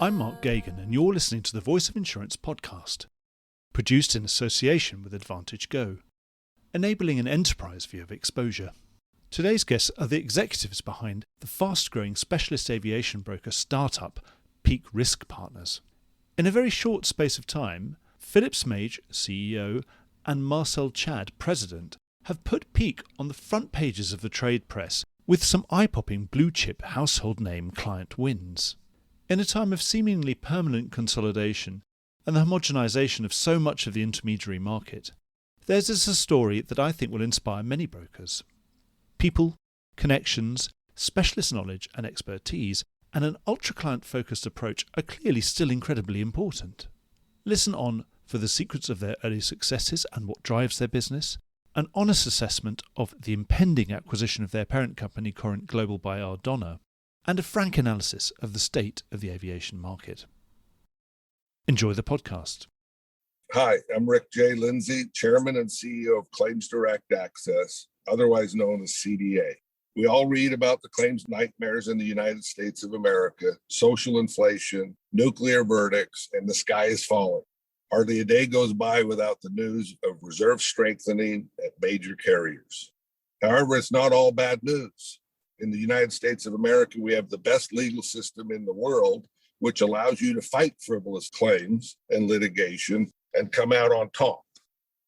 I'm Mark Gagan, and you're listening to the Voice of Insurance podcast, produced in association with Advantage Go, enabling an enterprise view of exposure. Today's guests are the executives behind the fast-growing specialist aviation broker startup, Piiq Risk Partners. In a very short space of time, Philip Smaje CEO and Marcel Chad President have put Piiq on the front pages of the trade press with some eye-popping blue-chip household name client wins. In a time of seemingly permanent consolidation and the homogenisation of so much of the intermediary market, theirs is a story that I think will inspire many brokers. People, connections, specialist knowledge and expertise, and an ultra-client-focused approach are clearly still incredibly important. Listen on for the secrets of their early successes and what drives their business, an honest assessment of the impending acquisition of their parent company Corant Global by Ardonagh, and a frank analysis of the state of the aviation market. Enjoy the podcast. Hi, I'm Rick J. Lindsay, Chairman and CEO of Claims Direct Access, otherwise known as CDA. We all read about the claims nightmares in the United States of America, social inflation, nuclear verdicts, and the sky is falling. Hardly a day goes by without the news of reserve strengthening at major carriers. However, it's not all bad news. In the United States of America, we have the best legal system in the world, which allows you to fight frivolous claims and litigation and come out on top.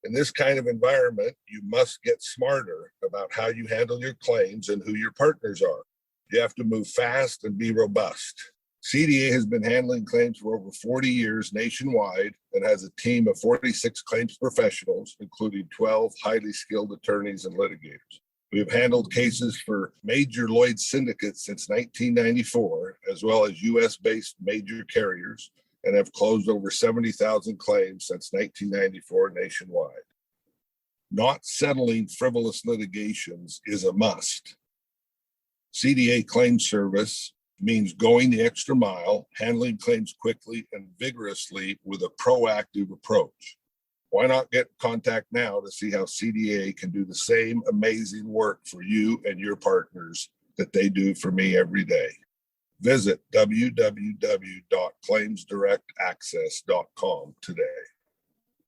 In this kind of environment, you must get smarter about how you handle your claims and who your partners are. You have to move fast and be robust. CDA has been handling claims for over 40 years nationwide and has a team of 46 claims professionals, including 12 highly skilled attorneys and litigators. We have handled cases for major Lloyd's syndicates since 1994, as well as U.S.-based major carriers, and have closed over 70,000 claims since 1994 nationwide. Not settling frivolous litigations is a must. CDA claim service means going the extra mile, handling claims quickly and vigorously with a proactive approach. Why not get in contact now to see how CDA can do the same amazing work for you and your partners that they do for me every day? Visit www.claimsdirectaccess.com today.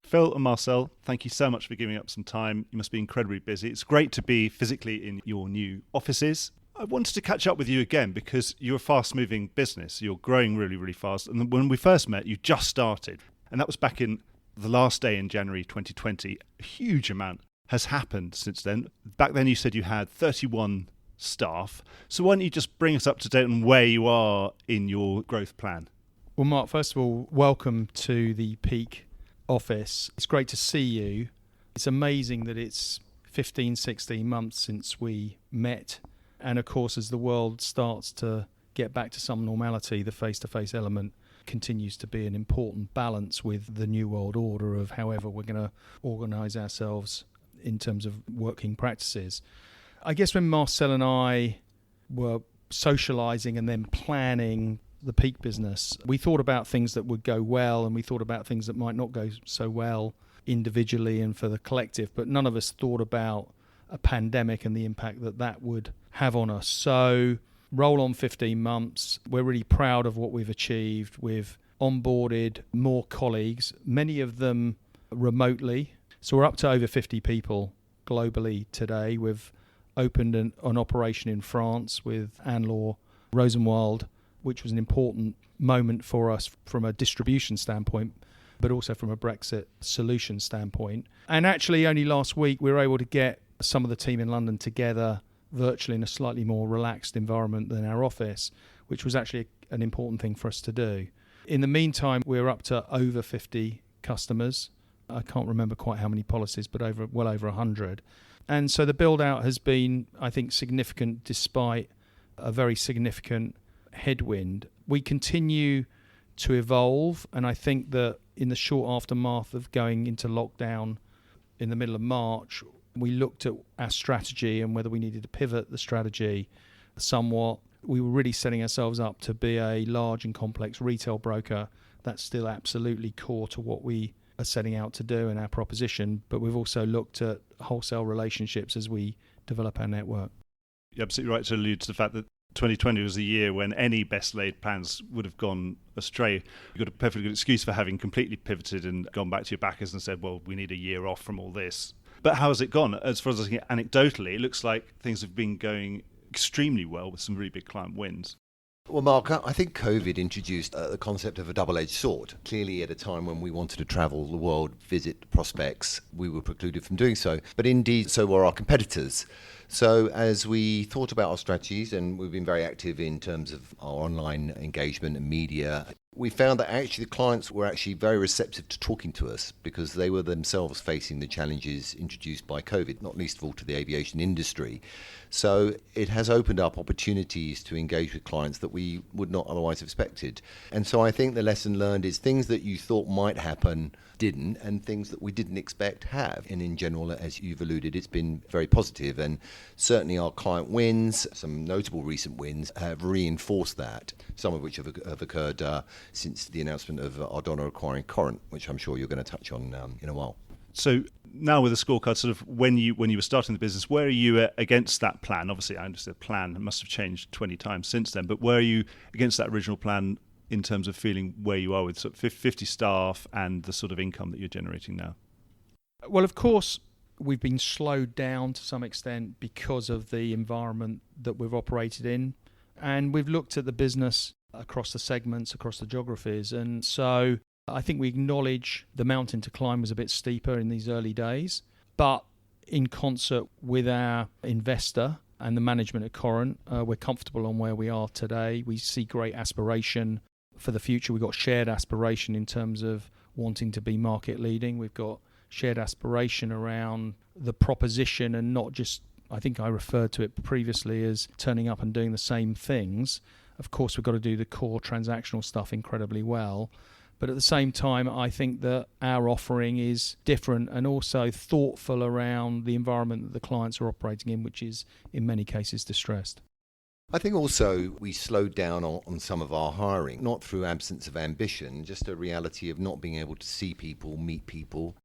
Phil and Marcel, thank you so much for giving up some time. You must be incredibly busy. It's great to be physically in your new offices. I wanted to catch up with you again because you're a fast-moving business. You're growing really, really fast. And when we first met, you just started. And that was back in the last day in January 2020. A huge amount has happened since then. Back then you said you had 31 staff. So why don't you just bring us up to date on where you are in your growth plan? Well, Mark, first of all, welcome to the Piiq office. It's great to see you. It's amazing that it's 15, 16 months since we met. And of course, as the world starts to get back to some normality, the face-to-face element continues to be an important balance with the new world order of however we're going to organise ourselves in terms of working practices. I guess when Marcel and I were socialising and then planning the Piiq business, we thought about things that would go well and we thought about things that might not go so well individually and for the collective, but none of us thought about a pandemic and the impact that that would have on us. So roll on 15 months. We're really proud of what we've achieved. We've onboarded more colleagues, many of them remotely. So we're up to over 50 people globally today. We've opened an operation in France with Anne-Laure Rosenwald, which was an important moment for us from a distribution standpoint, but also from a Brexit solution standpoint. And actually only last week we were able to get some of the team in London together virtually in a slightly more relaxed environment than our office, which was actually an important thing for us to do. In the meantime, we're up to over 50 customers. I can't remember quite how many policies, but well over 100. And so the build out has been, I think, significant despite a very significant headwind. We continue to evolve, and I think that in the short aftermath of going into lockdown in the middle of March, we looked at our strategy and whether we needed to pivot the strategy somewhat. We were really setting ourselves up to be a large and complex retail broker. That's still absolutely core to what we are setting out to do in our proposition, but we've also looked at wholesale relationships as we develop our network. You're absolutely right to allude to the fact that 2020 was a year when any best laid plans would have gone astray. You've got a perfectly good excuse for having completely pivoted and gone back to your backers and said, well, we need a year off from all this. But how has it gone? As far as I can get anecdotally, it looks like things have been going extremely well with some really big client wins. Well, Mark, I think COVID introduced the concept of a double-edged sword. Clearly, at a time when we wanted to travel the world, visit prospects, we were precluded from doing so. But indeed, so were our competitors. So as we thought about our strategies, and we've been very active in terms of our online engagement and media, we found that actually the clients were actually very receptive to talking to us because they were themselves facing the challenges introduced by COVID, not least of all to the aviation industry. So it has opened up opportunities to engage with clients that we would not otherwise have expected. And so I think the lesson learned is things that you thought might happen didn't, and things that we didn't expect have. And in general, as you've alluded, it's been very positive. And certainly our client wins, some notable recent wins, have reinforced that, some of which have occurred since the announcement of Ardonagh acquiring Corant, which I'm sure you're going to touch on in a while. So now with the scorecard, sort of when you were starting the business, where are you against that plan? Obviously, I understand the plan must have changed 20 times since then, but where are you against that original plan in terms of feeling where you are with sort of 50 staff and the sort of income that you're generating now? Well, of course, we've been slowed down to some extent because of the environment that we've operated in. And we've looked at the business across the segments, across the geographies. And so I think we acknowledge the mountain to climb was a bit steeper in these early days. But in concert with our investor and the management at Corant, we're comfortable on where we are today. We see great aspiration for the future. We've got shared aspiration in terms of wanting to be market leading. We've got shared aspiration around the proposition and not just, I think I referred to it previously as turning up and doing the same things. Of course, we've got to do the core transactional stuff incredibly well. But at the same time, I think that our offering is different and also thoughtful around the environment that the clients are operating in, which is in many cases distressed. I think also we slowed down on some of our hiring, not through absence of ambition, just a reality of not being able to see people, meet people.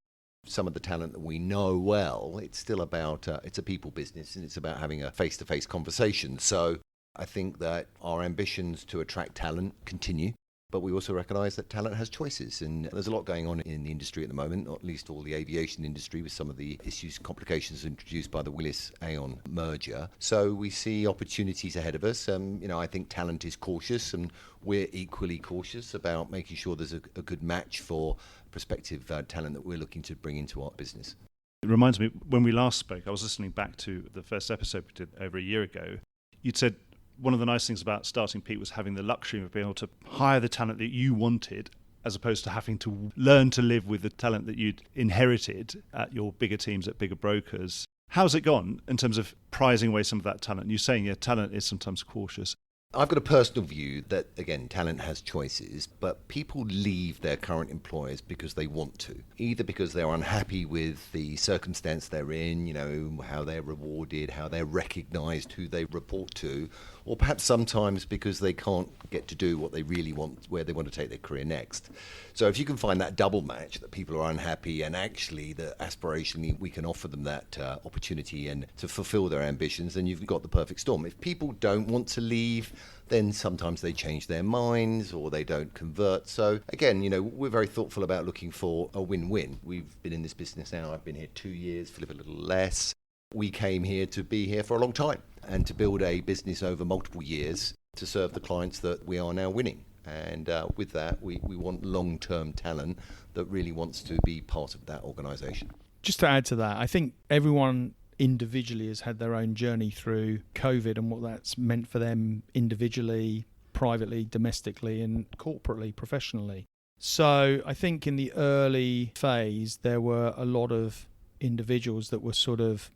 Some of the talent that we know well, it's still about, it's a people business and it's about having a face-to-face conversation. So I think that our ambitions to attract talent continue. But we also recognise that talent has choices, and there's a lot going on in the industry at the moment, not least all the aviation industry with some of the issues, complications introduced by the Willis-Aon merger. So we see opportunities ahead of us. I think talent is cautious, and we're equally cautious about making sure there's a good match for prospective talent that we're looking to bring into our business. It reminds me, when we last spoke, I was listening back to the first episode we did over a year ago. You'd said one of the nice things about starting Piiq was having the luxury of being able to hire the talent that you wanted, as opposed to having to learn to live with the talent that you'd inherited at your bigger teams, at bigger brokers. How's it gone in terms of prizing away some of that talent? You're saying, talent is sometimes cautious. I've got a personal view that, again, talent has choices, but people leave their current employers because they want to, either because they're unhappy with the circumstance they're in, how they're rewarded, how they're recognised, who they report to, or perhaps sometimes because they can't get to do what they really want, where they want to take their career next. So if you can find that double match, that people are unhappy and actually that aspirationally we can offer them that opportunity and to fulfil their ambitions, then you've got the perfect storm. If people don't want to leave, then sometimes they change their minds or they don't convert. So again, we're very thoughtful about looking for a win-win. We've been in this business now, I've been here 2 years, Philip a little less. We came here to be here for a long time and to build a business over multiple years to serve the clients that we are now winning. And with that, we want long-term talent that really wants to be part of that organisation. Just to add to that, I think everyone individually has had their own journey through COVID and what that's meant for them individually, privately, domestically and corporately, professionally. So I think in the early phase, there were a lot of individuals that were sort of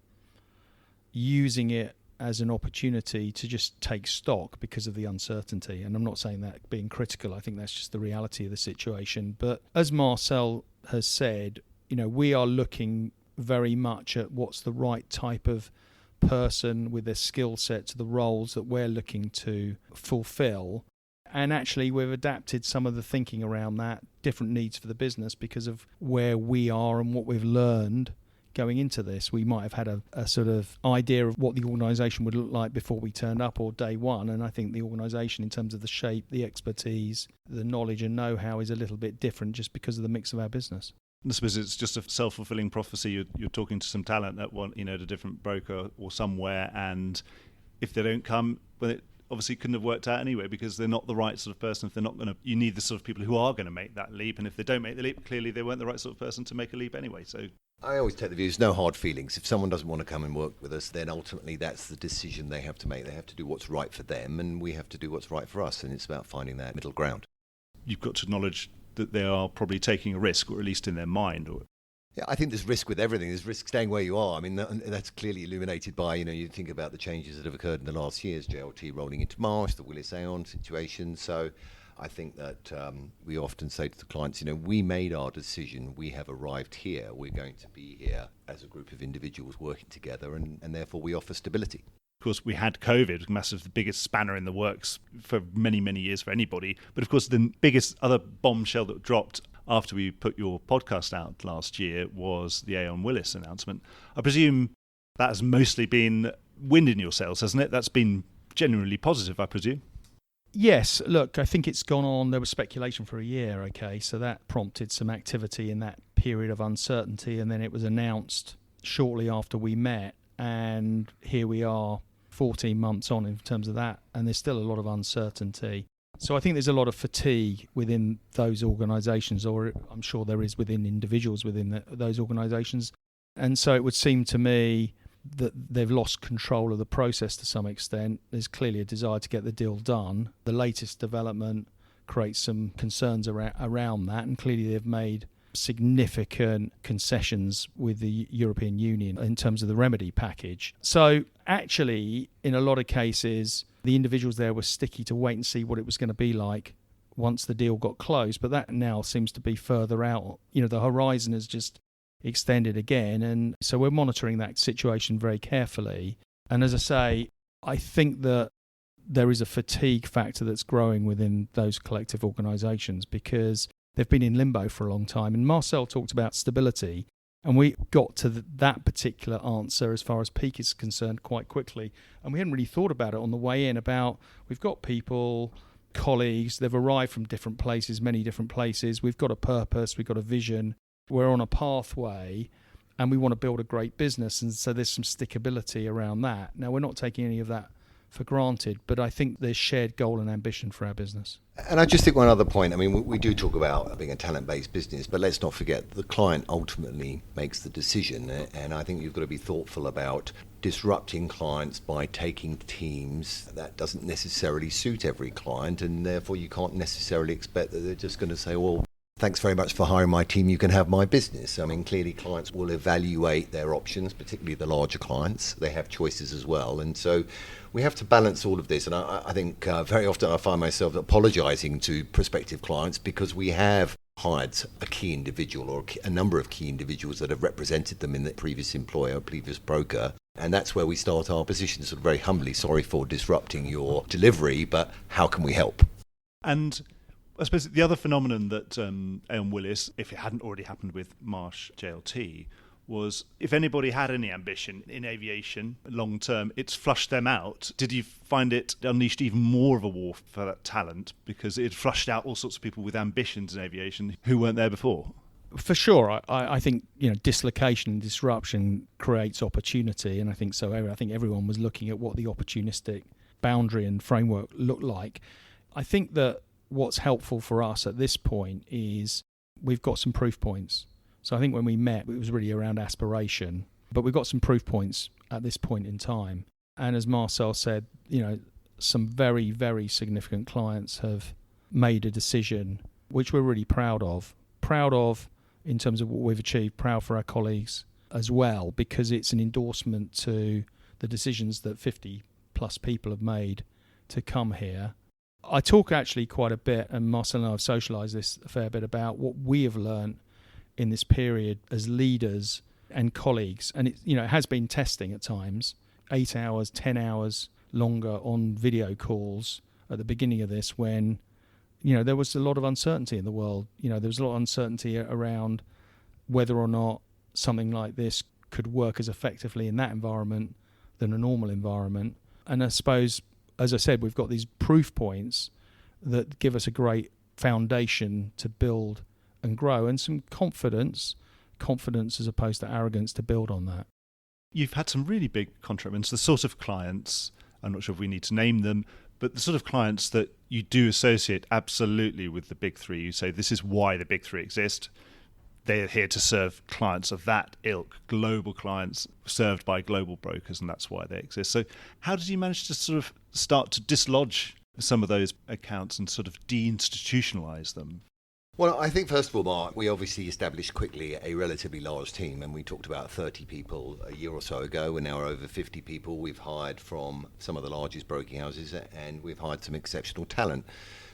using it as an opportunity to just take stock because of the uncertainty. And I'm not saying that being critical. I think that's just the reality of the situation. But as Marcel has said, we are looking very much at what's the right type of person with their skill set to the roles that we're looking to fulfill. And actually, we've adapted some of the thinking around that, different needs for the business because of where we are and what we've learned going into this, we might have had a sort of idea of what the organisation would look like before we turned up or day one. And I think the organisation, in terms of the shape, the expertise, the knowledge and know-how, is a little bit different just because of the mix of our business. I suppose it's just a self-fulfilling prophecy. You're talking to some talent at one, at a different broker or somewhere, and if they don't come, well, it obviously couldn't have worked out anyway because they're not the right sort of person. If they're not going to, you need the sort of people who are going to make that leap, and if they don't make the leap, clearly they weren't the right sort of person to make a leap anyway. So I always take the view, there's no hard feelings. If someone doesn't want to come and work with us, then ultimately that's the decision they have to make. They have to do what's right for them, and we have to do what's right for us, and it's about finding that middle ground. You've got to acknowledge that they are probably taking a risk, or at least in their mind. Yeah, I think there's risk with everything. There's risk staying where you are. I mean, that's clearly illuminated by, you think about the changes that have occurred in the last years, JLT rolling into Marsh, the Willis Aon situation. So I think that we often say to the clients, we made our decision. We have arrived here. We're going to be here as a group of individuals working together, and therefore we offer stability. Of course, we had COVID, the biggest spanner in the works for many, many years for anybody. But of course, the biggest other bombshell that dropped after we put your podcast out last year was the Aon Willis announcement. I presume that has mostly been wind in your sails, hasn't it? That's been genuinely positive, I presume. Yes, look, I think it's gone on. There was speculation for a year, okay, so that prompted some activity in that period of uncertainty, and then it was announced shortly after we met, and here we are 14 months on in terms of that, and there's still a lot of uncertainty. So I think there's a lot of fatigue within those organisations, or I'm sure there is within individuals within those organisations. And so it would seem to me that they've lost control of the process to some extent. There's clearly a desire to get the deal done. The latest development creates some concerns around that, and clearly they've made significant concessions with the European Union in terms of the remedy package. So actually, in a lot of cases, the individuals there were sticky to wait and see what it was going to be like once the deal got closed. But that now seems to be further out. The horizon has just extended again. And so we're monitoring that situation very carefully. And as I say, I think that there is a fatigue factor that's growing within those collective organisations because they've been in limbo for a long time. And Marcel talked about stability, and we got to that particular answer as far as Piiq is concerned quite quickly. And we hadn't really thought about it on the way in about we've got people, colleagues, they've arrived from different places, many different places. We've got a purpose, we've got a vision, we're on a pathway, and we want to build a great business. And so there's some stickability around that. Now, we're not taking any of that for granted, but I think there's shared goal and ambition for our business. And I just think one other point, we do talk about being a talent-based business, but let's not forget the client ultimately makes the decision, and I think you've got to be thoughtful about disrupting clients by taking teams. That doesn't necessarily suit every client, and therefore you can't necessarily expect that they're just going to say, well, thanks very much for hiring my team, you can have my business. Clearly clients will evaluate their options, particularly the larger clients. They have choices as well. And so we have to balance all of this. And I think very often I find myself apologising to prospective clients because we have hired a key individual or a number of key individuals that have represented them in the previous employer, previous broker. And that's where we start our position, sort of very humbly, sorry for disrupting your delivery, but how can we help? And I suppose the other phenomenon that Aon Willis, if it hadn't already happened with Marsh JLT, was if anybody had any ambition in aviation long term, it's flushed them out. Did you find it unleashed even more of a war for that talent because it flushed out all sorts of people with ambitions in aviation who weren't there before? For sure. I think dislocation and disruption creates opportunity, and I think so. I think everyone was looking at what the opportunistic boundary and framework looked like. I think that what's helpful for us at this point is we've got some proof points. So I think when we met, it was really around aspiration, but we've got some proof points at this point in time. And as Marcel said, some very, very significant clients have made a decision which we're really proud of in terms of what we've achieved, proud for our colleagues as well, because it's an endorsement to the decisions that 50 plus people have made to come here. I talk actually quite a bit, and Marcel and I have socialised this a fair bit, about what we have learned in this period as leaders and colleagues. And it has been testing at times, 8 hours, 10 hours longer on video calls at the beginning of this when, there was a lot of uncertainty in the world. There was a lot of uncertainty around whether or not something like this could work as effectively in that environment than a normal environment. And I suppose, as I said, we've got these proof points that give us a great foundation to build and grow, and some confidence as opposed to arrogance to build on that. You've had some really big contract wins, the sort of clients, I'm not sure if we need to name them, but the sort of clients that you do associate absolutely with the big three. You say this is why the big three exist. They're here to serve clients of that ilk, global clients served by global brokers, and that's why they exist. So how did you manage to sort of start to dislodge some of those accounts and sort of deinstitutionalize them? Well, I think first of all, Mark, we obviously established quickly a relatively large team, and we talked about 30 people a year or so ago. We're now over 50 people. We've hired from some of the largest broking houses, and we've hired some exceptional talent.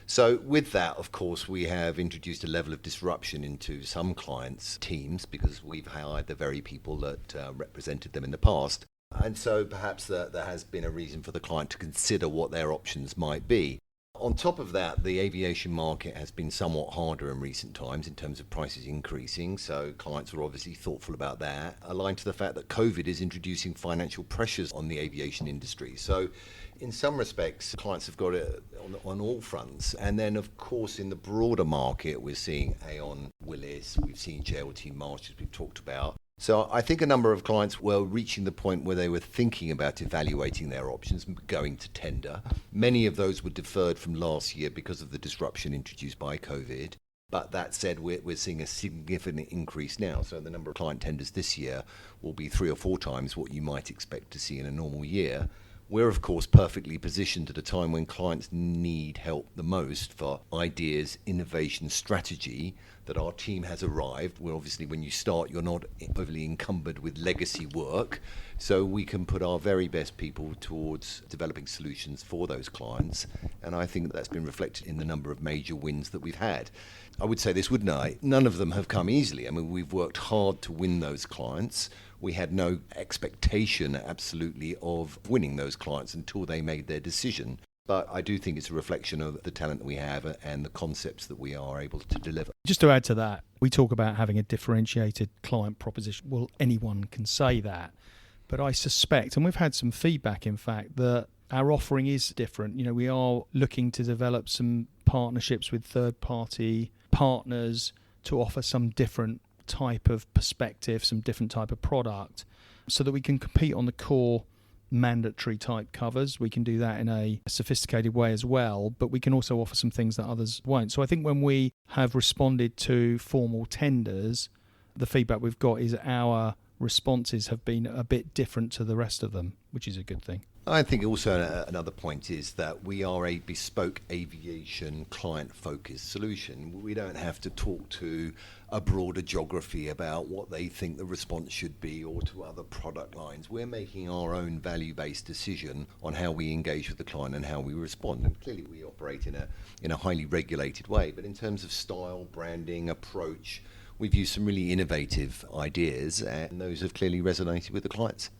So with that, of course, we have introduced a level of disruption into some clients' teams because we've hired the very people that represented them in the past. And so perhaps there has been a reason for the client to consider what their options might be. On top of that, the aviation market has been somewhat harder in recent times in terms of prices increasing, so clients are obviously thoughtful about that, aligned to the fact that COVID is introducing financial pressures on the aviation industry. So in some respects, clients have got it on all fronts. And then, of course, in the broader market, we're seeing Aon, Willis, we've seen JLT Marsh, as we've talked about. So I think a number of clients were reaching the point where they were thinking about evaluating their options, going to tender. Many of those were deferred from last year because of the disruption introduced by COVID. But that said, we're seeing a significant increase now. So the number of client tenders this year will be 3 or 4 times what you might expect to see in a normal year. We're, of course, perfectly positioned at a time when clients need help the most for ideas, innovation, strategy, that our team has arrived. Well, obviously, when you start, you're not overly encumbered with legacy work. So we can put our very best people towards developing solutions for those clients. And I think that's been reflected in the number of major wins that we've had. I would say this, wouldn't I? None of them have come easily. I mean, we've worked hard to win those clients. We had no expectation, absolutely, of winning those clients until they made their decision. But I do think it's a reflection of the talent that we have and the concepts that we are able to deliver. Just to add to that, we talk about having a differentiated client proposition. Well, anyone can say that. But I suspect, and we've had some feedback, in fact, that our offering is different. You know, we are looking to develop some partnerships with third-party partners to offer some different type of perspective, some different type of product, so that we can compete on the core mandatory type covers. We can do that in a sophisticated way as well, but we can also offer some things that others won't. So I think when we have responded to formal tenders, the feedback we've got is our responses have been a bit different to the rest of them, which is a good thing. I think also another point is that we are a bespoke aviation client-focused solution. We don't have to talk to a broader geography about what they think the response should be or to other product lines. We're making our own value-based decision on how we engage with the client and how we respond. And clearly we operate in a highly regulated way, but in terms of style, branding, approach, we've used some really innovative ideas, and those have clearly resonated with the clients.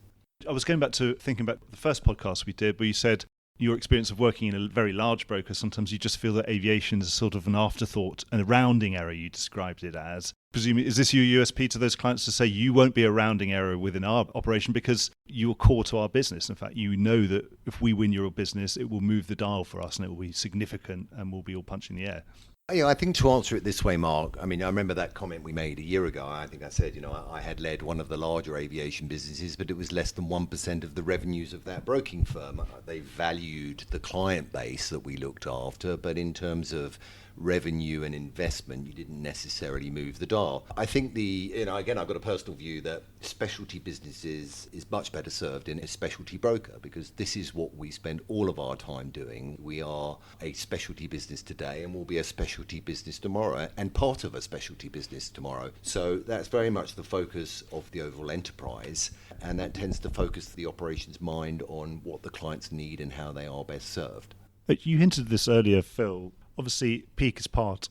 I was going back to thinking about the first podcast we did where you said your experience of working in a very large broker, sometimes you just feel that aviation is sort of an afterthought and a rounding error, you described it as. Presumably, is this your USP to those clients to say you won't be a rounding error within our operation because you're core to our business? In fact, you know that if we win your business, it will move the dial for us and it will be significant and we'll be all punching the air. Yeah, I think to answer it this way, Mark, I mean, I remember that comment we made a year ago. I think I said, I had led one of the larger aviation businesses, but it was less than 1% of the revenues of that broking firm. They valued the client base that we looked after, but in terms of revenue and investment, you didn't necessarily move the dial. I think again, I've got a personal view that specialty businesses is much better served in a specialty broker because this is what we spend all of our time doing. We are a specialty business today and we'll be a specialty business tomorrow and part of a specialty business tomorrow. So that's very much the focus of the overall enterprise, and that tends to focus the operations mind on what the clients need and how they are best served. You hinted at this earlier, Phil. Obviously, Piiq is part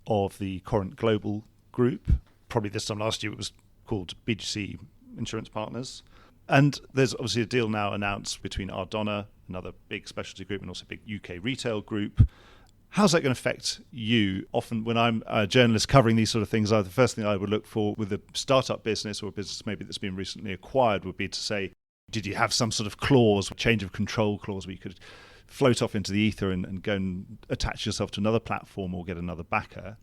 of the Corant Global group. Probably this time last year it was called BGC Insurance Partners. And there's obviously a deal now announced between Ardonagh, another big specialty group, and also a big UK retail group. How's that going to affect you? Often when I'm a journalist covering these sort of things, the first thing I would look for with a startup business or a business maybe that's been recently acquired would be to say, did you have some sort of clause, change of control clause, where you could float off into the ether and go and attach yourself to another platform or get another backer?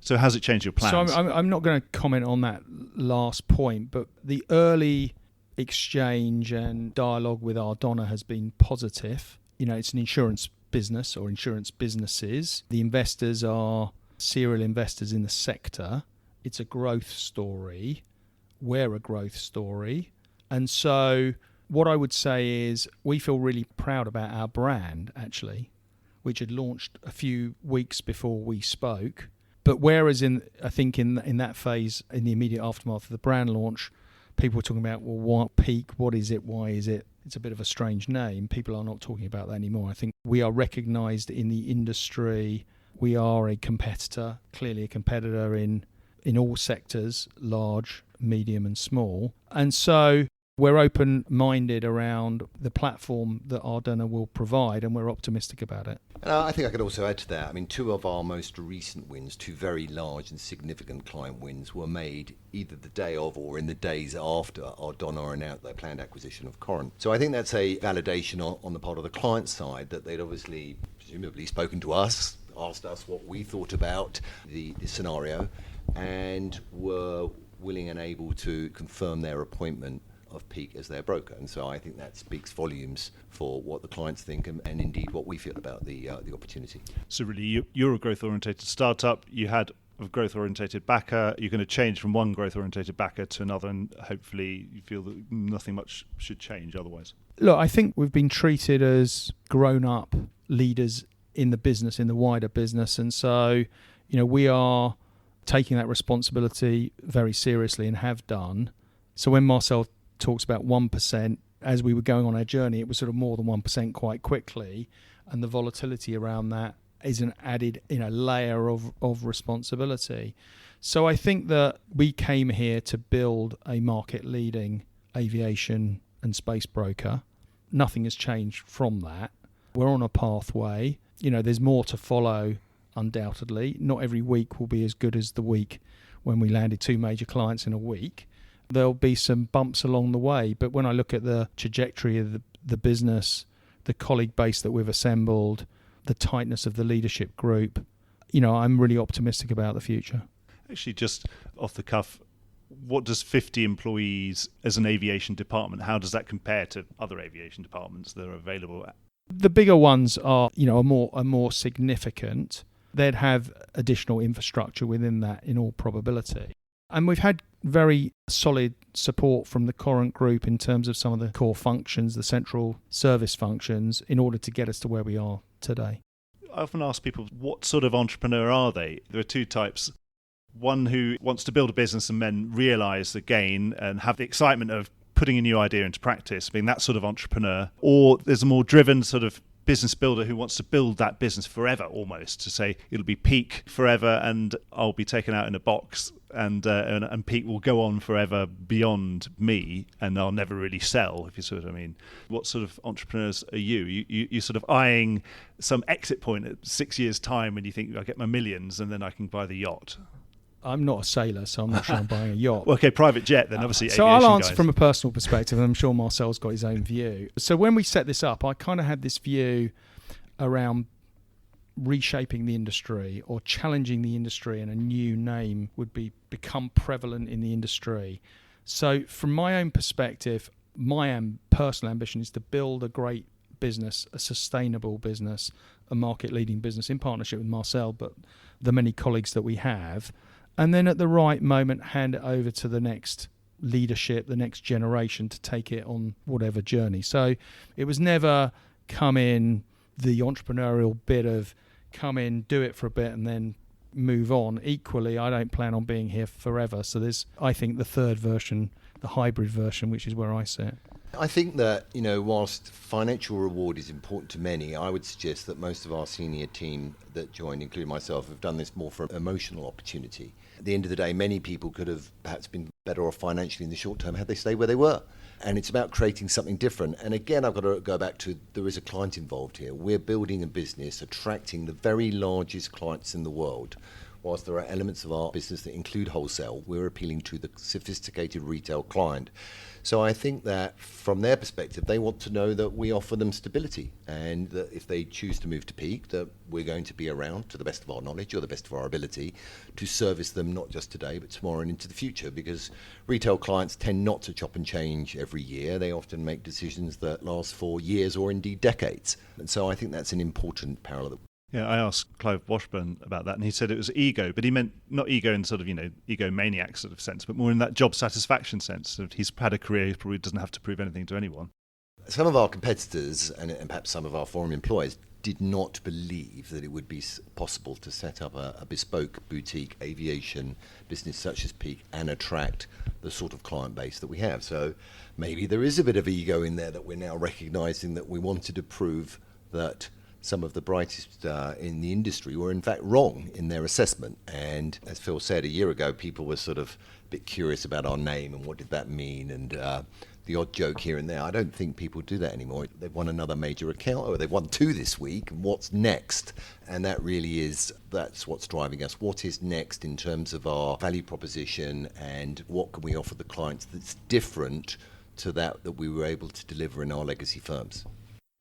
So how's it changed your plans? So I'm not going to comment on that last point, but the early exchange and dialogue with Ardonagh has been positive. It's an insurance business or insurance businesses. The investors are serial investors in the sector. It's a growth story. We're a growth story. And so what I would say is we feel really proud about our brand, actually, which had launched a few weeks before we spoke. But whereas I think in that phase, in the immediate aftermath of the brand launch, people were talking about, well, what Piiq, what is it, why is it? It's a bit of a strange name. People are not talking about that anymore. I think we are recognised in the industry. We are a competitor, clearly a competitor in all sectors, large, medium and small. And so we're open-minded around the platform that Ardonagh will provide, and we're optimistic about it. And I think I could also add to that. I mean, two of our most recent wins, two very large and significant client wins, were made either the day of or in the days after Ardonagh announced their planned acquisition of Corant. So I think that's a validation on the part of the client side that they'd obviously, presumably, spoken to us, asked us what we thought about the scenario, and were willing and able to confirm their appointment of Piiq as their broker. And so I think that speaks volumes for what the clients think and indeed what we feel about the opportunity. So really, you're a growth-orientated startup. You had a growth-orientated backer. You're going to change from one growth-orientated backer to another, and hopefully you feel that nothing much should change otherwise. Look, I think we've been treated as grown-up leaders in the business, in the wider business. And so, we are taking that responsibility very seriously and have done. So when Marcel talks about 1%, as we were going on our journey, it was sort of more than 1% quite quickly, and the volatility around that is an added layer of responsibility. So I think that we came here to build a market-leading aviation and space broker. Nothing has changed from that. We're on a pathway. There's more to follow, undoubtedly. Not every week will be as good as the week when we landed 2 major clients in a week. There'll be some bumps along the way, but when I look at the trajectory of the business, the colleague base that we've assembled, the tightness of the leadership group, I'm really optimistic about the future. Actually, just off the cuff, what does 50 employees as an aviation department, how does that compare to other aviation departments that are available? The bigger ones are, are more significant. They'd have additional infrastructure within that in all probability. And we've had very solid support from the Corant Group in terms of some of the core functions, the central service functions, in order to get us to where we are today. I often ask people, what sort of entrepreneur are they? There are 2 types. One who wants to build a business and then realise the gain and have the excitement of putting a new idea into practice, being that sort of entrepreneur. Or there's a more driven sort of business builder who wants to build that business forever, almost, to say it'll be Piiq forever and I'll be taken out in a box and Piiq will go on forever beyond me and I'll never really sell, if you see what I mean. What sort of entrepreneurs are you? You're sort of eyeing some exit point at 6 years' time when you think I'll get my millions and then I can buy the yacht. I'm not a sailor, so I'm not sure I'm buying a yacht. Well, okay, private jet then, obviously. So I'll answer from a personal perspective, and I'm sure Marcel's got his own view. So when we set this up, I kind of had this view around reshaping the industry or challenging the industry, and a new name would become prevalent in the industry. So from my own perspective, my personal ambition is to build a great business, a sustainable business, a market-leading business in partnership with Marcel, but the many colleagues that we have. And then at the right moment, hand it over to the next leadership, the next generation to take it on whatever journey. So it was never come in, the entrepreneurial bit of come in, do it for a bit and then move on. Equally, I don't plan on being here forever. So there's, I think, the third version, the hybrid version, which is where I sit. I think that, whilst financial reward is important to many, I would suggest that most of our senior team that joined, including myself, have done this more for emotional opportunity. At the end of the day, many people could have perhaps been better off financially in the short term had they stayed where they were. And it's about creating something different. And again, I've got to go back to there is a client involved here. We're building a business, attracting the very largest clients in the world. Whilst there are elements of our business that include wholesale, we're appealing to the sophisticated retail client. So I think that from their perspective, they want to know that we offer them stability, and that if they choose to move to Piiq, that we're going to be around to the best of our knowledge or the best of our ability to service them not just today, but tomorrow and into the future, because retail clients tend not to chop and change every year. They often make decisions that last for years or indeed decades. And so I think that's an important parallel. Yeah, I asked Clive Washburn about that, and he said it was ego, but he meant not ego in sort of, egomaniac sort of sense, but more in that job satisfaction sense. That he's had a career, he probably doesn't have to prove anything to anyone. Some of our competitors, and perhaps some of our foreign employers, did not believe that it would be possible to set up a bespoke boutique aviation business such as Piiq and attract the sort of client base that we have. So maybe there is a bit of ego in there that we're now recognising that we wanted to prove that some of the brightest in the industry were in fact wrong in their assessment. And as Phil said, a year ago, people were sort of a bit curious about our name and what did that mean, and the odd joke here and there. I don't think people do that anymore. They've won another major account, or they've won 2 this week. What's next? And that really that's what's driving us. What is next in terms of our value proposition, and what can we offer the clients that's different to that we were able to deliver in our legacy firms?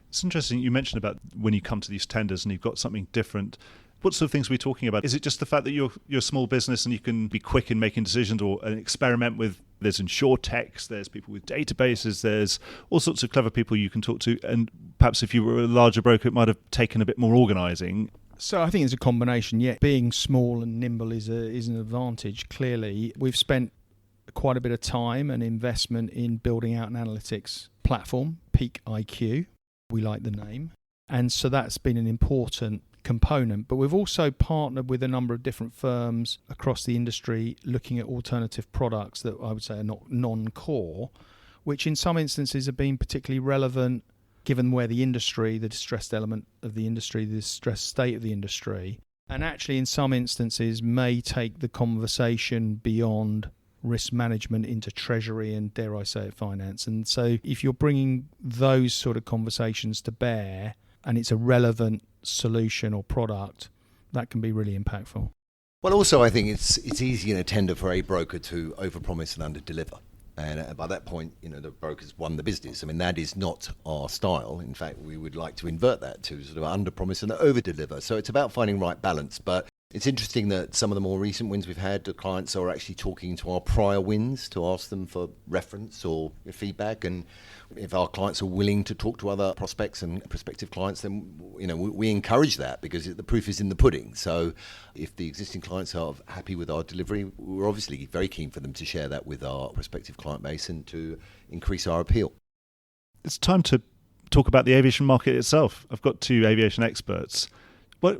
It's interesting you mentioned about when you come to these tenders and you've got something different. What sort of things are we talking about? Is it just the fact that you're a small business and you can be quick in making decisions, or an experiment with, there's insurtechs, there's people with databases, there's all sorts of clever people you can talk to, and perhaps if you were a larger broker it might have taken a bit more organising. So I think it's a combination. Yeah, being small and nimble is an advantage. Clearly, we've spent quite a bit of time and investment in building out an analytics platform, Piiq IQ. We like the name. And so that's been an important component. But we've also partnered with a number of different firms across the industry looking at alternative products that I would say are not non-core, which in some instances have been particularly relevant given where the industry, the distressed element of the industry, the distressed state of the industry, and actually in some instances may take the conversation beyond risk management into treasury and, dare I say it, finance. And so if you're bringing those sort of conversations to bear and it's a relevant solution or product, that can be really impactful. Well, also I think it's easy in a tender for a broker to overpromise and underdeliver. And by that point, the brokers won the business. I mean, that is not our style. In fact, we would like to invert that to sort of underpromise and overdeliver. So it's about finding right balance. But it's interesting that some of the more recent wins we've had, the clients are actually talking to our prior wins to ask them for reference or feedback. And if our clients are willing to talk to other prospects and prospective clients, then we encourage that, because the proof is in the pudding. So if the existing clients are happy with our delivery, we're obviously very keen for them to share that with our prospective client base and to increase our appeal. It's time to talk about the aviation market itself. I've got 2 aviation experts.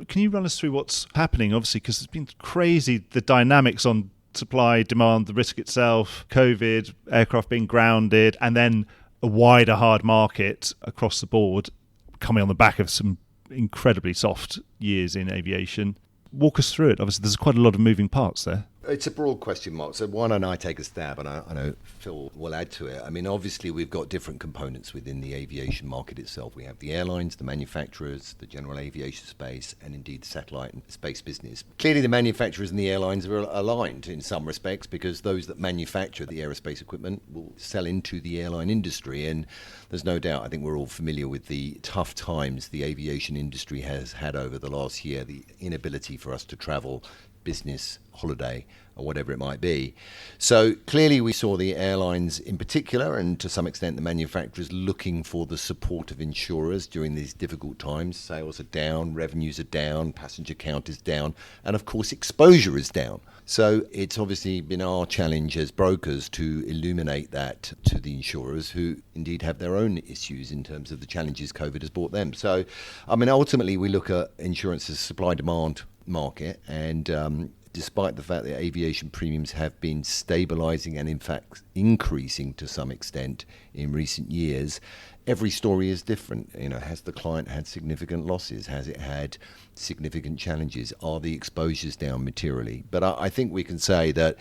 Can you run us through what's happening? Obviously, because it's been crazy, the dynamics on supply, demand, the risk itself, COVID, aircraft being grounded, and then a wider hard market across the board coming on the back of some incredibly soft years in aviation. Walk us through it. Obviously, there's quite a lot of moving parts there. It's a broad question, Mark. So why don't I take a stab, and I know Phil will add to it. I mean, obviously, we've got different components within the aviation market itself. We have the airlines, the manufacturers, the general aviation space, and indeed the satellite and space business. Clearly, the manufacturers and the airlines are aligned in some respects, because those that manufacture the aerospace equipment will sell into the airline industry. And there's no doubt, I think we're all familiar with the tough times the aviation industry has had over the last year, the inability for us to travel, business, holiday, or whatever it might be. So clearly we saw the airlines in particular, and to some extent the manufacturers, looking for the support of insurers during these difficult times. Sales are down, revenues are down, passenger count is down, and of course exposure is down. So it's obviously been our challenge as brokers to illuminate that to the insurers, who indeed have their own issues in terms of the challenges COVID has brought them. So, I mean, ultimately we look at insurance as a supply-demand market, and despite the fact that aviation premiums have been stabilising and in fact increasing to some extent in recent years, every story is different. Has the client had significant losses? Has it had significant challenges? Are the exposures down materially? But I think we can say that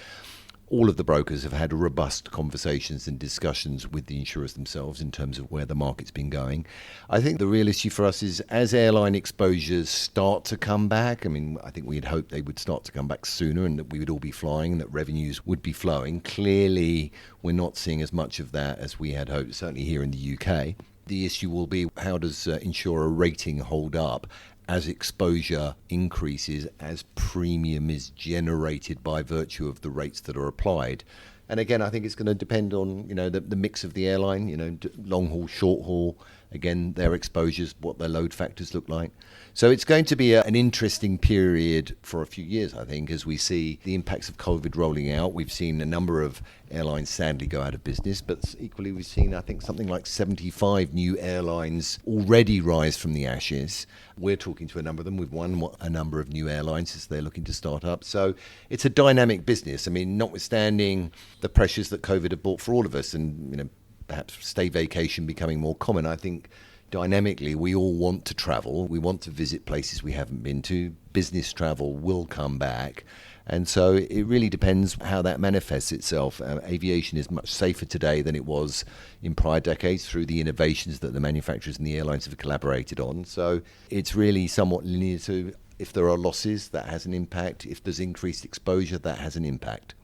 all of the brokers have had robust conversations and discussions with the insurers themselves in terms of where the market's been going. I think the real issue for us is as airline exposures start to come back, I mean, I think we'd hoped they would start to come back sooner and that we would all be flying and that revenues would be flowing. Clearly, we're not seeing as much of that as we had hoped, certainly here in the UK. The issue will be how does insurer rating hold up as exposure increases, as premium is generated by virtue of the rates that are applied. And again, I think it's going to depend on, the mix of the airline, long haul, short haul, again, their exposures, what their load factors look like. So it's going to be an interesting period for a few years, I think, as we see the impacts of COVID rolling out. We've seen a number of airlines sadly go out of business, but equally we've seen, I think, something like 75 new airlines already rise from the ashes. We're talking to a number of them. We've won a number of new airlines as they're looking to start up. So it's a dynamic business. I mean, notwithstanding the pressures that COVID have brought for all of us and, perhaps staycation becoming more common, I think dynamically we all want to travel. We want to visit places we haven't been to. Business travel will come back. And so it really depends how that manifests itself. Aviation is much safer today than it was in prior decades through the innovations that the manufacturers and the airlines have collaborated on. So it's really somewhat linear to if there are losses, that has an impact. If there's increased exposure, that has an impact.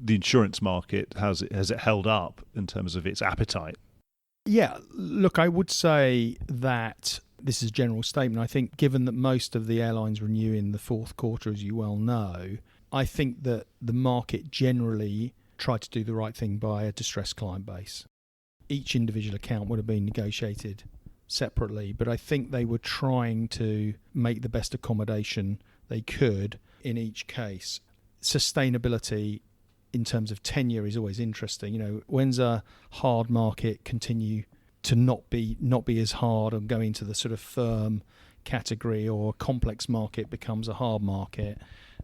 The insurance market, has it held up in terms of its appetite? Yeah, look, I would say that this is a general statement. I think given that most of the airlines renew in the fourth quarter, as you well know, I think that the market generally tried to do the right thing by a distressed client base. Each individual account would have been negotiated separately, but I think they were trying to make the best accommodation they could in each case. Sustainability in terms of tenure is always interesting. When's a hard market continue to not be as hard and go into the sort of firm category, or a complex market becomes a hard market?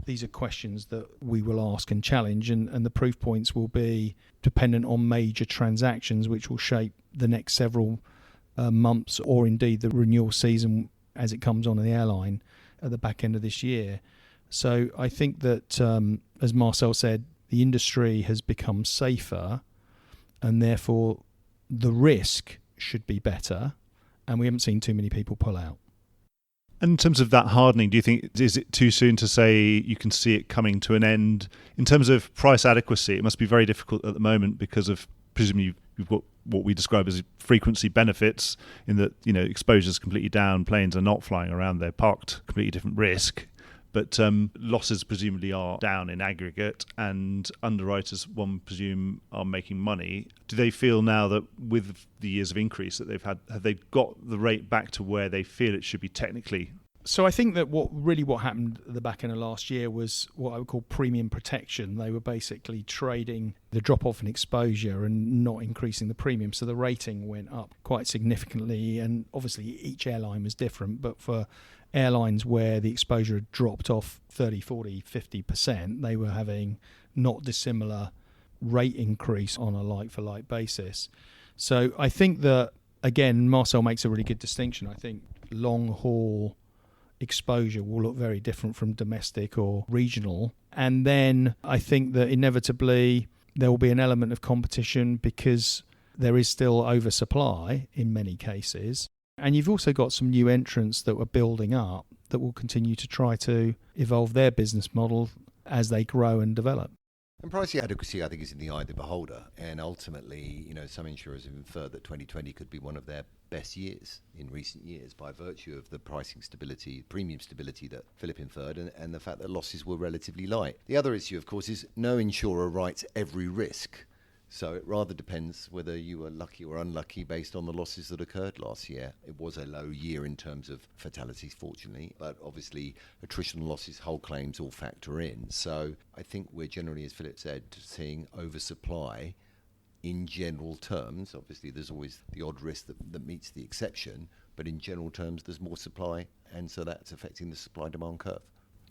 These are questions that we will ask and challenge, and the proof points will be dependent on major transactions which will shape the next several months, or indeed the renewal season as it comes on in the airline at the back end of this year. So I think that, as Marcel said, the industry has become safer and therefore the risk should be better, and we haven't seen too many people pull out. And in terms of that hardening, do you think, is it too soon to say you can see it coming to an end? In terms of price adequacy, it must be very difficult at the moment because of, presumably, you've got what we describe as frequency benefits in that, exposure's completely down, planes are not flying around, they're parked, completely different risk. But losses presumably are down in aggregate, and underwriters, one presume, are making money. Do they feel now that with the years of increase that they've had, have they got the rate back to where they feel it should be technically? So I think that what happened at the back end of last year was what I would call premium protection. They were basically trading the drop-off in exposure and not increasing the premium. So the rating went up quite significantly, and obviously each airline was different, but for airlines where the exposure had dropped off 30, 40, 50%, they were having not dissimilar rate increase on a like-for-like basis. So I think that, again, Marcel makes a really good distinction. I think long-haul exposure will look very different from domestic or regional. And then I think that inevitably there will be an element of competition because there is still oversupply in many cases. And you've also got some new entrants that were building up that will continue to try to evolve their business model as they grow and develop. And pricing adequacy, I think, is in the eye of the beholder. And ultimately, some insurers have inferred that 2020 could be one of their best years in recent years by virtue of the pricing stability, premium stability that Philip inferred, and the fact that losses were relatively light. The other issue, of course, is no insurer writes every risk. So it rather depends whether you were lucky or unlucky based on the losses that occurred last year. It was a low year in terms of fatalities, fortunately, but obviously attritional losses, whole claims all factor in. So I think we're generally, as Philip said, seeing oversupply in general terms. Obviously, there's always the odd risk that meets the exception, but in general terms, there's more supply, and so that's affecting the supply-demand curve.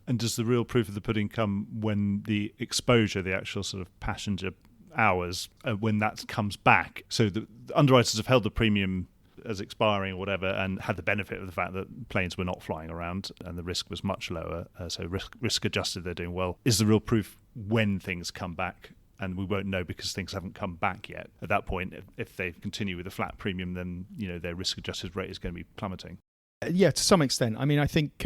And does the real proof of the pudding come when the exposure, the actual sort of passenger hours, when that comes back? So the underwriters have held the premium as expiring or whatever and had the benefit of the fact that planes were not flying around and the risk was much lower, so risk adjusted, they're doing well. Is the real proof when things come back and we won't know because things haven't come back yet. At that point, if they continue with a flat premium, then their risk-adjusted rate is going to be plummeting. Yeah, to some extent. I mean, I think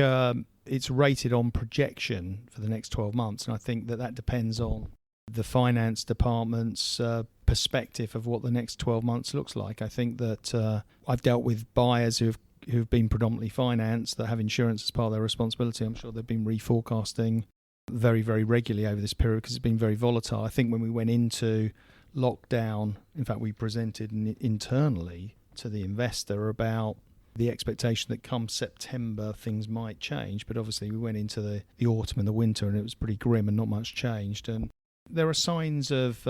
it's rated on projection for the next 12 months, and I think that depends on the finance department's perspective of what the next 12 months looks like. I think that I've dealt with buyers who've been predominantly financed that have insurance as part of their responsibility. I'm sure they've been reforecasting very, very regularly over this period because it's been very volatile. I think when we went into lockdown, in fact, we presented internally to the investor about the expectation that come September things might change, but obviously we went into the autumn and the winter and it was pretty grim and not much changed. And there are signs of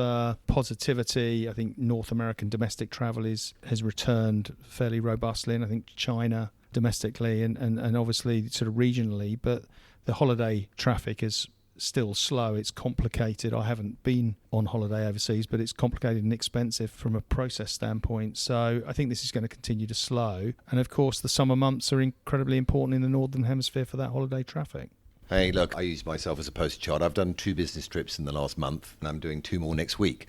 positivity. I think North American domestic travel has returned fairly robustly, and I think China domestically and obviously sort of regionally, but the holiday traffic is still slow. It's complicated. I haven't been on holiday overseas, but it's complicated and expensive from a process standpoint. So I think this is going to continue to slow. And of course, the summer months are incredibly important in the Northern Hemisphere for that holiday traffic. Hey, look, I use myself as a poster child. I've done 2 business trips in the last month, and I'm doing 2 more next week.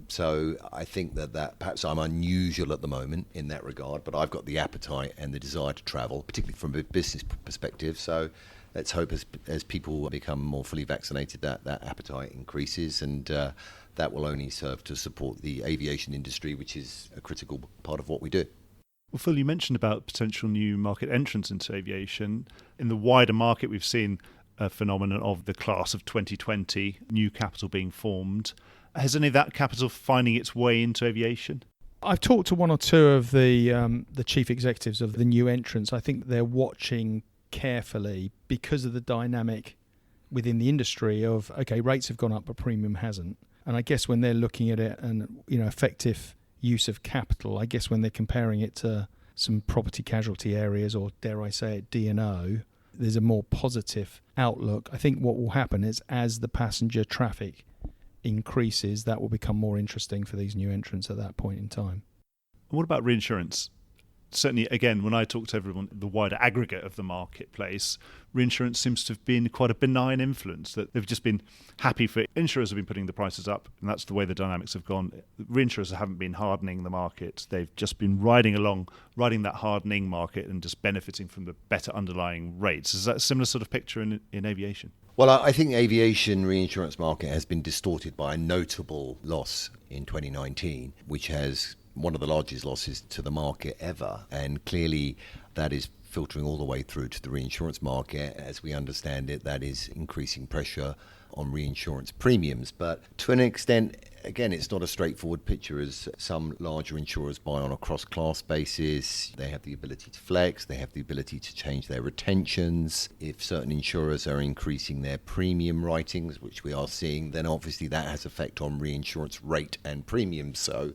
So I think that perhaps I'm unusual at the moment in that regard, but I've got the appetite and the desire to travel, particularly from a business perspective. So let's hope as people become more fully vaccinated that appetite increases, and that will only serve to support the aviation industry, which is a critical part of what we do. Well, Phil, you mentioned about potential new market entrants into aviation. In the wider market, we've seen a phenomenon of the class of 2020, new capital being formed. Has any of that capital finding its way into aviation? I've talked to 1 or 2 of the chief executives of the new entrants. I think they're watching carefully because of the dynamic within the industry of, okay, rates have gone up, but premium hasn't. And I guess when they're looking at it and, effective use of capital, I guess when they're comparing it to some property casualty areas, or dare I say it, D&O, there's a more positive outlook. I think what will happen is as the passenger traffic increases, that will become more interesting for these new entrants at that point in time. And what about reinsurance? Certainly, again, when I talk to everyone, the wider aggregate of the marketplace, reinsurance seems to have been quite a benign influence, that they've just been happy for insurers have been putting the prices up, and that's the way the dynamics have gone. Reinsurers haven't been hardening the market. They've just been riding that hardening market and just benefiting from the better underlying rates. Is that a similar sort of picture in aviation? Well, I think the aviation reinsurance market has been distorted by a notable loss in 2019, which has one of the largest losses to the market ever. And clearly that is filtering all the way through to the reinsurance market. As we understand it, that is increasing pressure on reinsurance premiums. But to an extent, again, it's not a straightforward picture, as some larger insurers buy on a cross-class basis. They have the ability to flex. They have the ability to change their retentions. If certain insurers are increasing their premium writings, which we are seeing, then obviously that has effect on reinsurance rate and premiums. So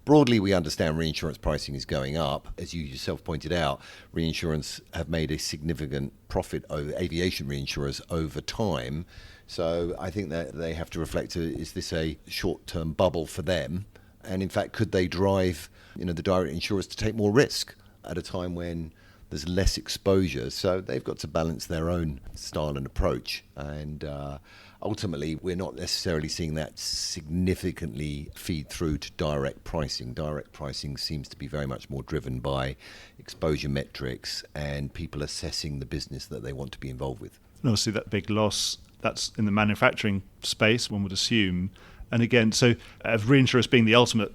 broadly, we understand reinsurance pricing is going up. As you yourself pointed out, reinsurance have made a significant profit over aviation reinsurers over time. So I think that they have to reflect, is this a short-term bubble for them? And in fact, could they drive the direct insurers to take more risk at a time when there's less exposure? So they've got to balance their own style and approach. And ultimately, we're not necessarily seeing that significantly feed through to direct pricing. Direct pricing seems to be very much more driven by exposure metrics and people assessing the business that they want to be involved with. And obviously that big loss, that's in the manufacturing space, one would assume. And again, so reinsurance being the ultimate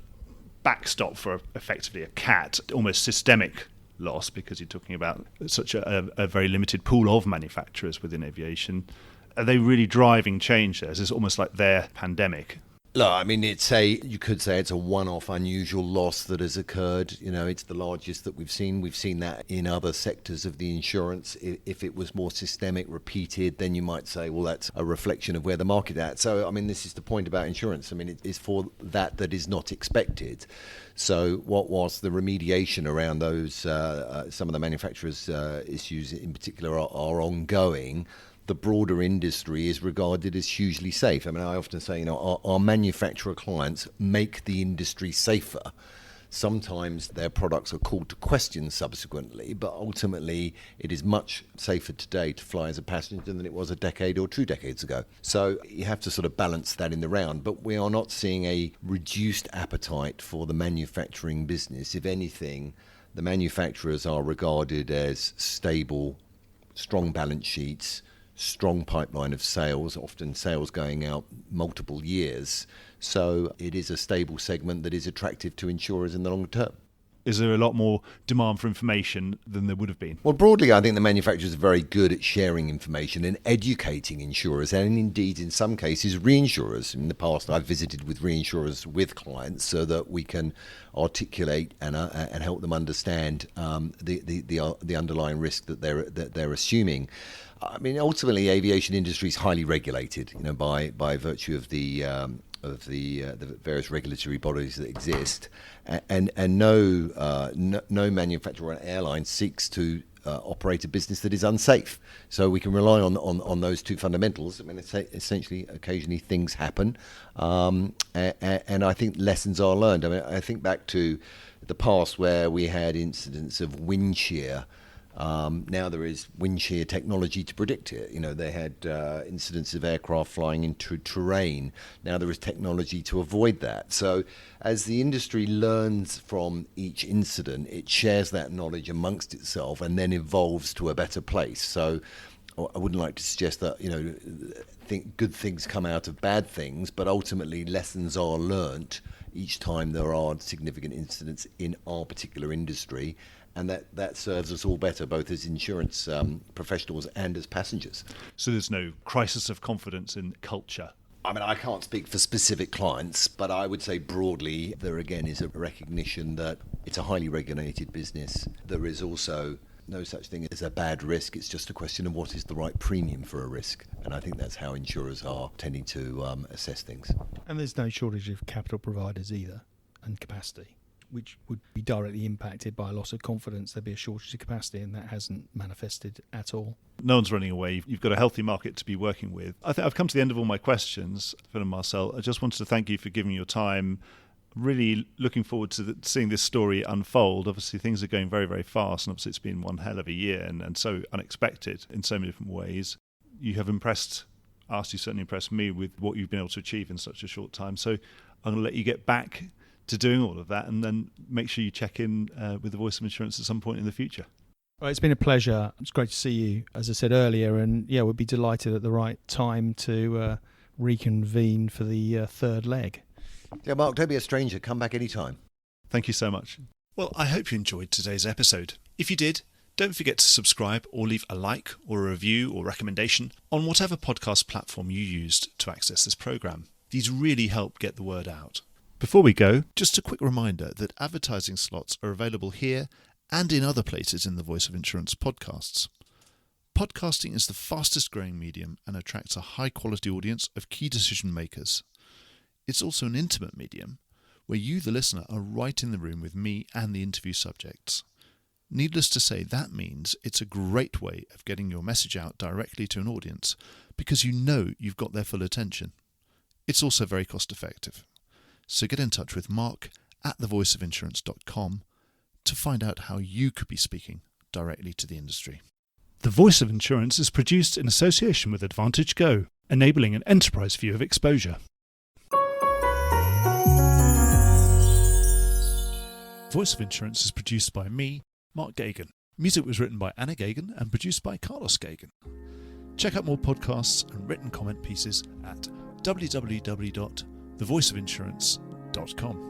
backstop for effectively a CAT, almost systemic loss, because you're talking about such a very limited pool of manufacturers within aviation. Are they really driving change there? Is this almost like their pandemic? Look, I mean, you could say it's a one-off unusual loss that has occurred. It's the largest that we've seen. We've seen that in other sectors of the insurance. If it was more systemic, repeated, then you might say, well, that's a reflection of where the market is at. So, I mean, this is the point about insurance. I mean, it is for that is not expected. So what was the remediation around those, some of the manufacturers' issues in particular are ongoing. The broader industry is regarded as hugely safe. I mean, I often say, our manufacturer clients make the industry safer. Sometimes their products are called to question subsequently, but ultimately it is much safer today to fly as a passenger than it was a decade or 2 decades ago. So you have to sort of balance that in the round, but we are not seeing a reduced appetite for the manufacturing business. If anything, the manufacturers are regarded as stable, strong balance sheets, strong pipeline of sales, often sales going out multiple years. So it is a stable segment that is attractive to insurers in the long term. Is there a lot more demand for information than there would have been? Well, broadly, I think the manufacturers are very good at sharing information and educating insurers, and indeed, in some cases, reinsurers. In the past, I've visited with reinsurers with clients so that we can articulate and help them understand the underlying risk that they're assuming. I mean, ultimately, aviation industry is highly regulated, by virtue of the various regulatory bodies that exist, and no manufacturer or airline seeks to operate a business that is unsafe. So we can rely on those two fundamentals. I mean, essentially, occasionally things happen, and I think lessons are learned. I mean, I think back to the past where we had incidents of wind shear. Now there is wind shear technology to predict it. They had incidents of aircraft flying into terrain. Now there is technology to avoid that. So as the industry learns from each incident, it shares that knowledge amongst itself and then evolves to a better place. So I wouldn't like to suggest that, think good things come out of bad things, but ultimately lessons are learnt each time there are significant incidents in our particular industry. And that serves us all better, both as insurance professionals and as passengers. So there's no crisis of confidence in culture? I mean, I can't speak for specific clients, but I would say broadly, there again is a recognition that it's a highly regulated business. There is also no such thing as a bad risk. It's just a question of what is the right premium for a risk. And I think that's how insurers are tending to assess things. And there's no shortage of capital providers either, and capacity, which would be directly impacted by a loss of confidence. There'd be a shortage of capacity, and that hasn't manifested at all. No one's running away. You've got a healthy market to be working with. I think I've come to the end of all my questions, Phil and Marcel. I just wanted to thank you for giving your time. Really looking forward to seeing this story unfold. Obviously, things are going very, very fast, and obviously it's been one hell of a year and so unexpected in so many different ways. You have impressed us, you certainly impressed me with what you've been able to achieve in such a short time. So I'm going to let you get back to doing all of that, and then make sure you check in with the Voice of Insurance at some point in the future. Well, it's been a pleasure. It's great to see you, as I said earlier, and we'd be delighted at the right time to reconvene for the third leg. Yeah, Mark, don't be a stranger. Come back anytime. Thank you so much. Well, I hope you enjoyed today's episode. If you did, don't forget to subscribe or leave a like or a review or recommendation on whatever podcast platform you used to access this programme. These really help get the word out. Before we go, just a quick reminder that advertising slots are available here and in other places in the Voice of Insurance podcasts. Podcasting is the fastest growing medium and attracts a high quality audience of key decision makers. It's also an intimate medium where you, the listener, are right in the room with me and the interview subjects. Needless to say, that means it's a great way of getting your message out directly to an audience because you know you've got their full attention. It's also very cost effective. So get in touch with Mark at thevoiceofinsurance.com to find out how you could be speaking directly to the industry. The Voice of Insurance is produced in association with Advantage Go, enabling an enterprise view of exposure. Voice of Insurance is produced by me, Mark Gagan. Music was written by Anna Gagan and produced by Carlos Gagan. Check out more podcasts and written comment pieces at www.thevoiceofinsurance.com.